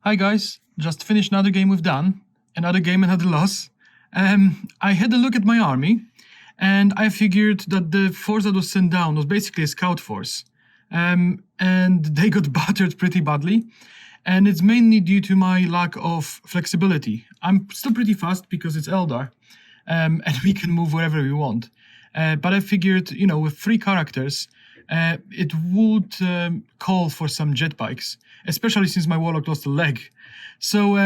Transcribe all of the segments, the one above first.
Hi guys, just finished another game with Dan, another game, another loss. I had a look at my army, and I figured that the force that was sent down was basically a scout force. And they got battered pretty badly, and it's mainly due to my lack of flexibility. I'm still pretty fast because it's Eldar, and we can move wherever we want. But I figured, with 3 characters, it would call for some jet bikes, especially since my Warlock lost a leg. So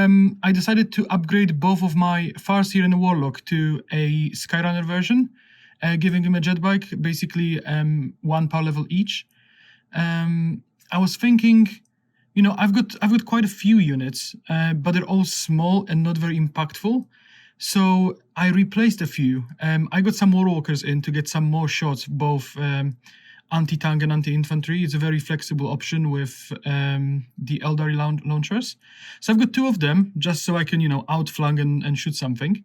I decided to upgrade both of my Farseer and the Warlock to a Skyrunner version, giving them a jet bike, basically 1 power level each. I was thinking, I've got quite a few units, but they're all small and not very impactful. So I replaced a few. I got some Warwalkers in to get some more shots, both anti-tank and anti-infantry. It's a very flexible option with the Eldari launchers. So I've got 2 of them, just so I can, outflank and shoot something.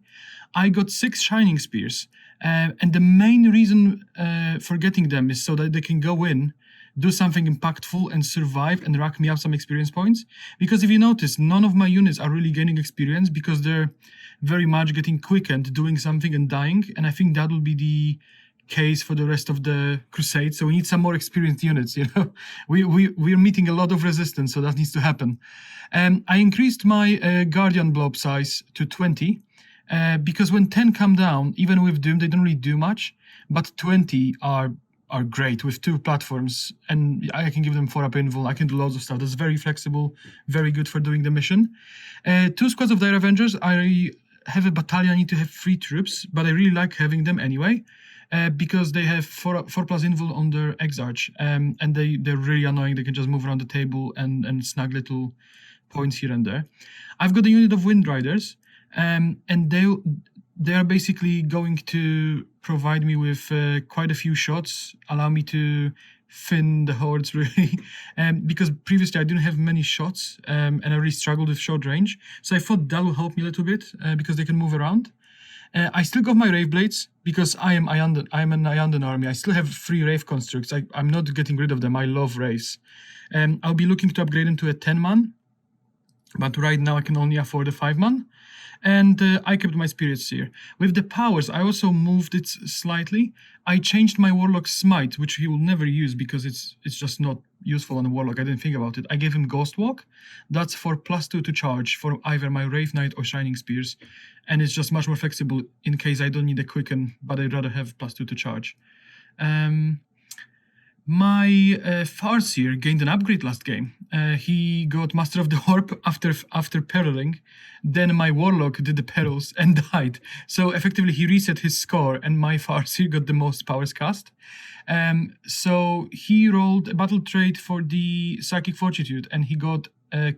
I got 6 Shining Spears, and the main reason for getting them is so that they can go in, do something impactful and survive and rack me up some experience points. Because if you notice, none of my units are really gaining experience because they're very much getting quickened, doing something and dying. And I think that will be the case for the rest of the Crusade. So we need some more experienced units, We're meeting a lot of resistance, so that needs to happen. I increased my Guardian blob size to 20, because when 10 come down, even with Doom, they don't really do much, but 20 are great with 2 platforms, and I can give them 4-up invul. I can do loads of stuff. That's very flexible, very good for doing the mission. 2 squads of Dire Avengers. I have a battalion. I need to have 3 troops, but I really like having them anyway, because they have 4+ invul on their Exarch, and they're really annoying. They can just move around the table and snag little points here and there. I've got a unit of Wind Riders, and they are basically going to provide me with quite a few shots, allow me to thin the hordes, really, because previously I didn't have many shots, and I really struggled with short range. So I thought that will help me a little bit, because they can move around. I still got my Rave Blades, because I am an Iyanden army. I still have 3 Rave Constructs. I'm not getting rid of them. I love Raves. I'll be looking to upgrade them to a 10-man, but right now I can only afford a 5-man. And I kept my Spirits here. With the powers, I also moved it slightly. I changed my Warlock Smite, which he will never use because it's just not useful on a Warlock. I didn't think about it. I gave him Ghost Walk. That's for +2 to charge for either my Wraith Knight or Shining Spears. And it's just much more flexible in case I don't need a Quicken, but I'd rather have +2 to charge. My Farseer gained an upgrade last game. He got Master of the Warp after perilling. Then my Warlock did the perils and died. So effectively he reset his score, and my Farseer got the most powers cast. So he rolled a battle trait for the Psychic Fortitude, and he got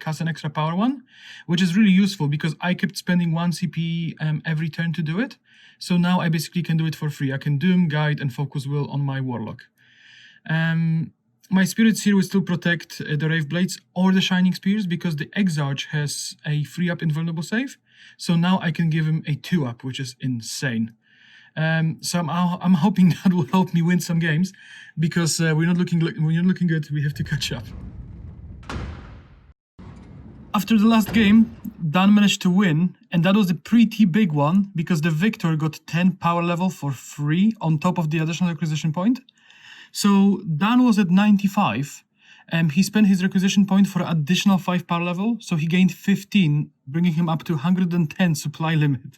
cast an extra power 1, which is really useful because I kept spending 1 CP every turn to do it. So now I basically can do it for free. I can Doom, Guide, and Focus Will on my Warlock. My Spirits here will still protect the Rave Blades or the Shining Spears because the Exarch has a 3-up invulnerable save. So now I can give him a 2-up, which is insane. So I'm hoping that will help me win some games because we're not looking good. We have to catch up. After the last game, Dan managed to win, and that was a pretty big one because the victor got 10 power level for free on top of the additional acquisition point. So Dan was at 95, and he spent his requisition point for an additional 5 power level, so he gained 15, bringing him up to 110 supply limit.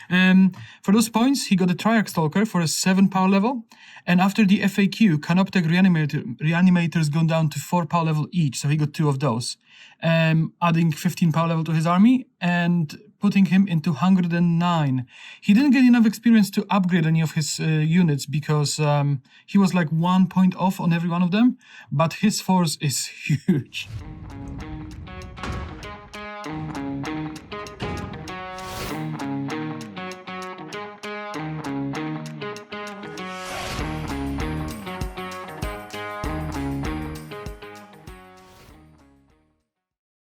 For those points, he got a Triarch Stalker for a 7 power level, and after the FAQ, Canoptech Reanimators gone down to 4 power level each, so he got 2 of those, adding 15 power level to his army, and putting him into 109. He didn't get enough experience to upgrade any of his units because he was like 1 point off on every one of them, but his force is huge.